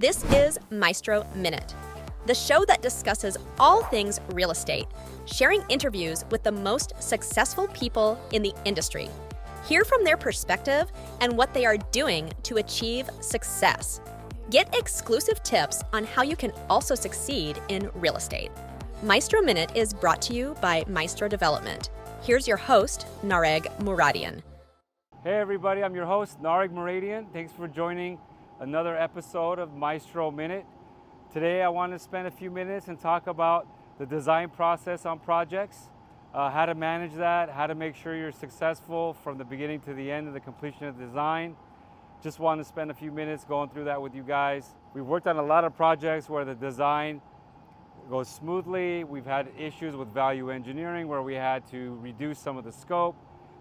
This is Maestro Minute, the show that discusses all things real estate, sharing interviews with the most successful people in the industry. Hear from their perspective and what they are doing to achieve success. Get exclusive tips on how you can also succeed in real estate. Maestro Minute is brought to you by Maestro Development. Here's your host, Nareg Muradian. Hey everybody, I'm your host, Nareg Muradian. Thanks for joining another episode of Maestro Minute. Today I want to spend a few minutes and talk about the design process on projects, how to manage that, how to make sure you're successful from the beginning to the end of the completion of the design. Just want to spend a few minutes going through that with you guys. We've worked on a lot of projects where the design goes smoothly. We've had issues with value engineering where we had to reduce some of the scope.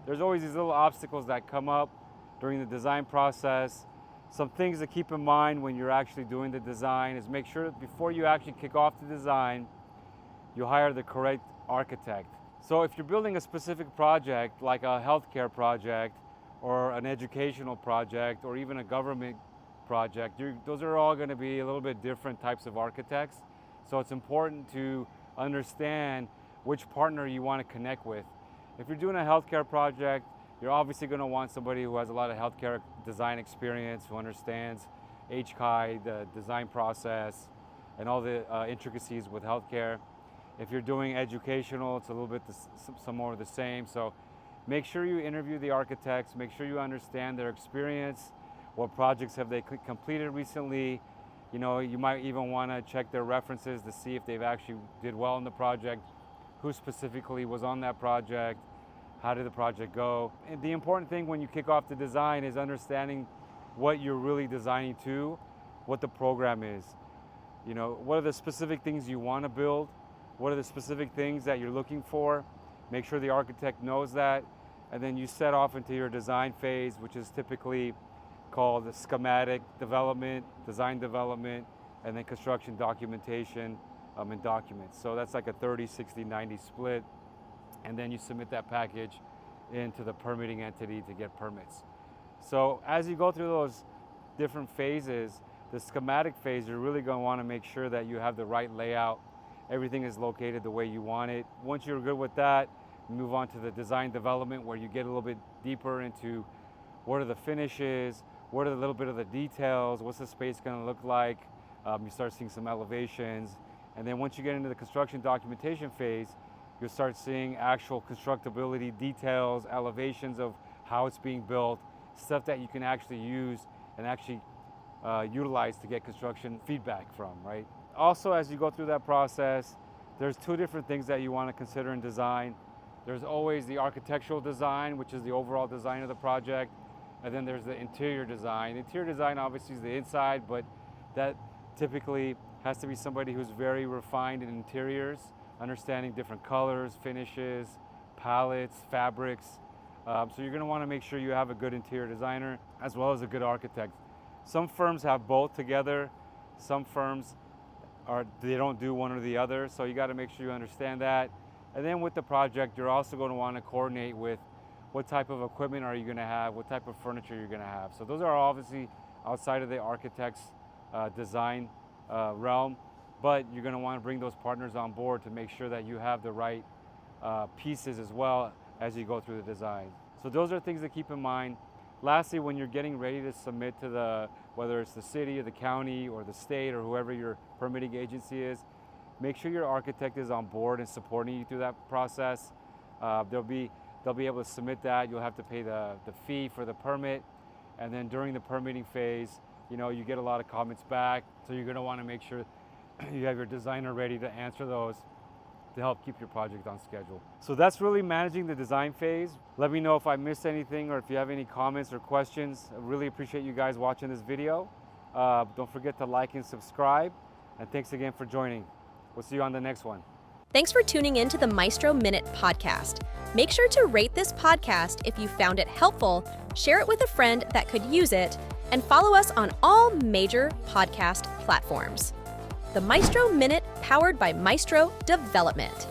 There's always these little obstacles that come up during the design process. Some things to keep in mind when you're actually doing the design is make sure that before you actually kick off the design, you hire the correct architect. So if you're building a specific project, like a healthcare project or an educational project or even a government project, those are all going to be a little bit different types of architects. So it's important to understand which partner you want to connect with. If you're doing a healthcare project, you're obviously going to want somebody who has a lot of healthcare design experience, who understands HCI, the design process, and all the intricacies with healthcare. If you're doing educational, it's a little bit some more of the same. So make sure you interview the architects, make sure you understand their experience, what projects have they completed recently. You know, you might even want to check their references to see if they've actually did well in the project, who specifically was on that project, how did the project go. And the important thing when you kick off the design is understanding what you're really designing to, what the program is. You know, what are the specific things you want to build? What are the specific things that you're looking for? Make sure the architect knows that. And then you set off into your design phase, which is typically called the schematic development, design development, and then construction documentation and documents. So that's like a 30, 60, 90 split. And then you submit that package into the permitting entity to get permits. So as you go through those different phases, the schematic phase, you're really going to want to make sure that you have the right layout. Everything is located the way you want it. Once you're good with that, you move on to the design development where you get a little bit deeper into what are the finishes, what are a little bit of the details, what's the space going to look like. You start seeing some elevations. And then once you get into the construction documentation phase, you'll start seeing actual constructability details, elevations of how it's being built, stuff that you can actually use and actually utilize to get construction feedback from, right? Also, as you go through that process, there's two different things that you want to consider in design. There's always the architectural design, which is the overall design of the project, and then there's the interior design. Interior design obviously is the inside, but that typically has to be somebody who's very refined in interiors, understanding different colors, finishes, palettes, fabrics. So you're going to want to make sure you have a good interior designer as well as a good architect. Some firms have both together. Some firms they don't do one or the other. So you got to make sure you understand that. And then with the project, you're also going to want to coordinate with what type of equipment are you going to have, what type of furniture you're going to have. So those are obviously outside of the architect's design realm. But you're going to want to bring those partners on board to make sure that you have the right pieces as well as you go through the design. So those are things to keep in mind. Lastly, when you're getting ready to submit to whether it's the city or the county or the state or whoever your permitting agency is, make sure your architect is on board and supporting you through that process. They'll be able to submit that. You'll have to pay the fee for the permit. And then during the permitting phase, you know, you get a lot of comments back. So you're going to want to make sure you have your designer ready to answer those to help keep your project on schedule. So that's really managing the design phase. Let me know if I missed anything or if you have any comments or questions. I really appreciate you guys watching this video. Don't forget to like and subscribe. And thanks again for joining. We'll see you on the next one. Thanks for tuning in to the Maestro Minute podcast. Make sure to rate this podcast if you found it helpful, share it with a friend that could use it, and follow us on all major podcast platforms. The Maestro Minute, powered by Maestro Development.